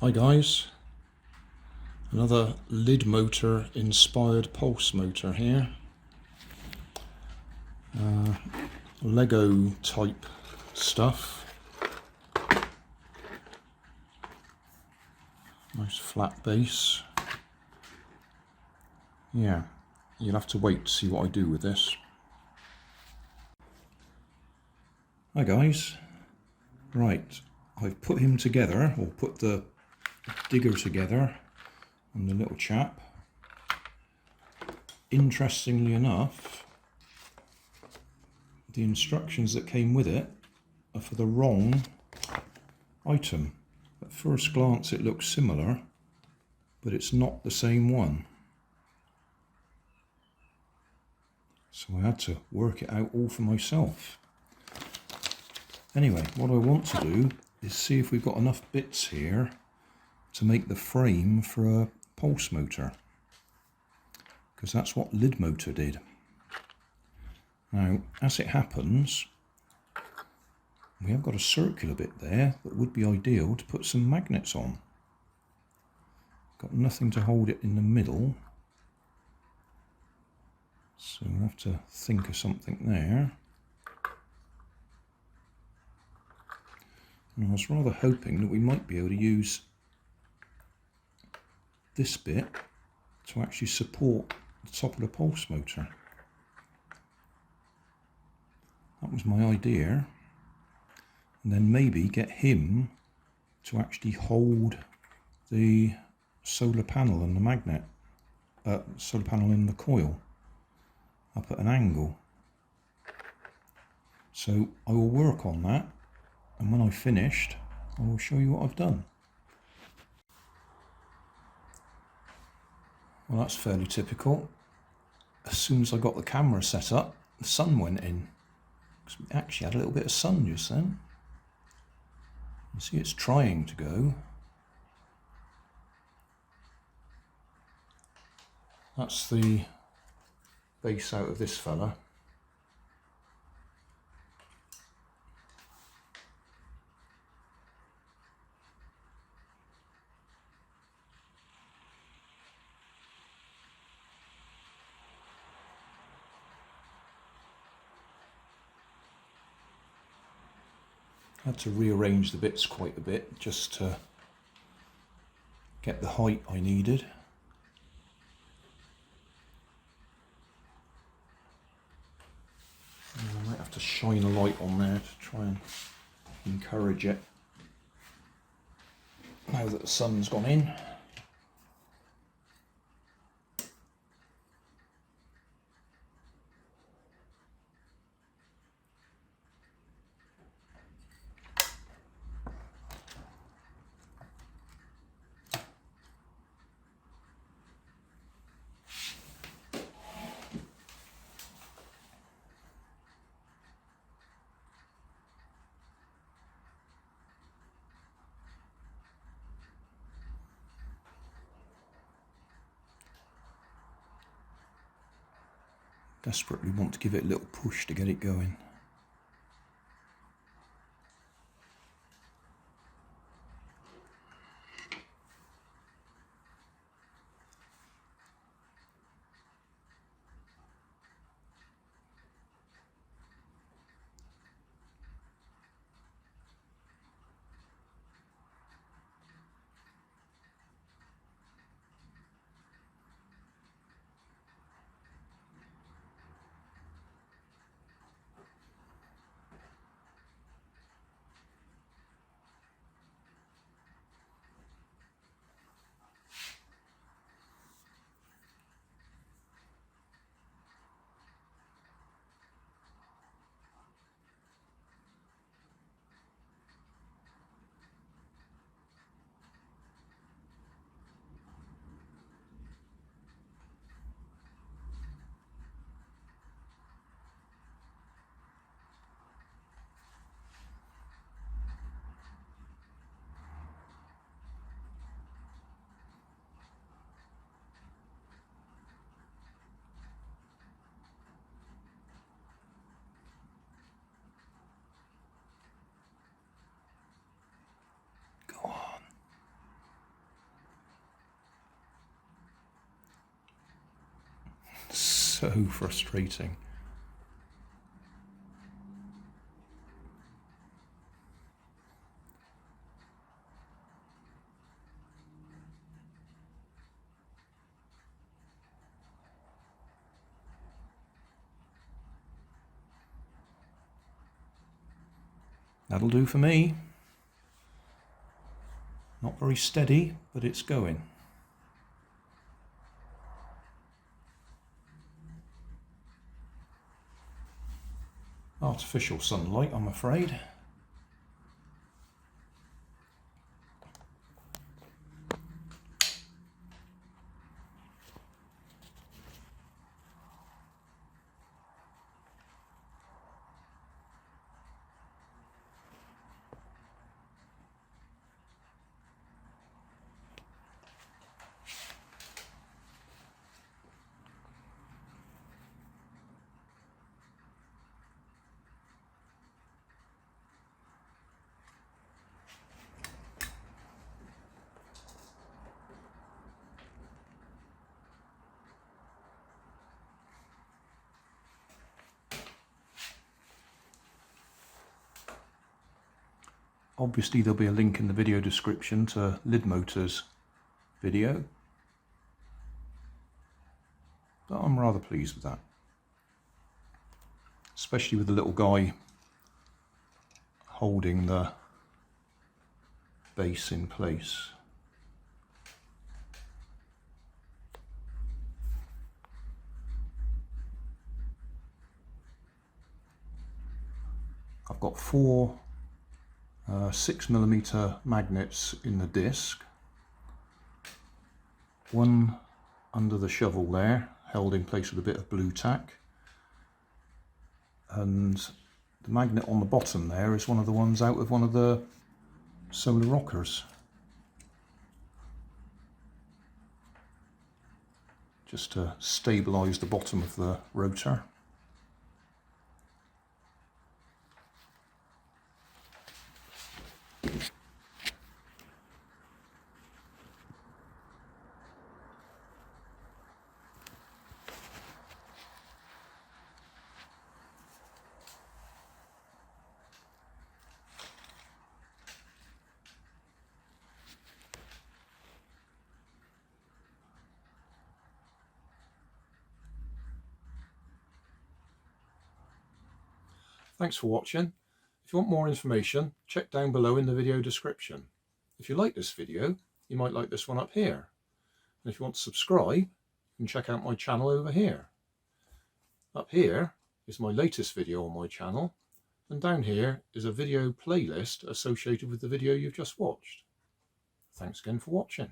Hi guys, another Lidmotor inspired pulse motor here. Lego type stuff. Nice flat base. Yeah, you'll have to wait to see what I do with this. Hi guys. Right, I've put him together, or put the digger together on the little chap. Interestingly enough, the instructions that came with it are for the wrong item. At first glance it looks similar, but it's not the same one. So I had to work it out all for myself. Anyway, what I want to do is see if we've got enough bits here to make the frame for a pulse motor, because that's what Lidmotor did. Now, as it happens, we have got a circular bit there that would be ideal to put some magnets on. Got nothing to hold it in the middle, so we'll have to think of something there. And I was rather hoping that we might be able to use this bit to actually support the top of the pulse motor. That was my idea. And then maybe get him to actually hold the solar panel and the magnet, solar panel in the coil up at an angle. So I will work on that, and when I've finished I will show you what I've done. Well, that's fairly typical. As soon as I got the camera set up, the sun went in. Because we actually had a little bit of sun just then. You see it's trying to go. That's the base out of this fella. I had to rearrange the bits quite a bit just to get the height I needed. And I might have to shine a light on there to try and encourage it now that the sun's gone in. Desperately want to give it a little push to get it going. so frustrating. That'll do for me. Not very steady, but it's going. Artificial sunlight, I'm afraid. Obviously there'll be a link in the video description to Lidmotor's video, but I'm rather pleased with that, especially with the little guy holding the base in place. I've got four 6mm magnets in the disc, one under the shovel there, held in place with a bit of blue tack, and the magnet on the bottom there is one of the ones out of one of the solar rockers, just to stabilise the bottom of the rotor. Thanks for watching. If you want more information, check down below in the video description. If you like this video, you might like this one up here. And if you want to subscribe, you can check out my channel over here. Up here is my latest video on my channel, and down here is a video playlist associated with the video you've just watched. Thanks again for watching.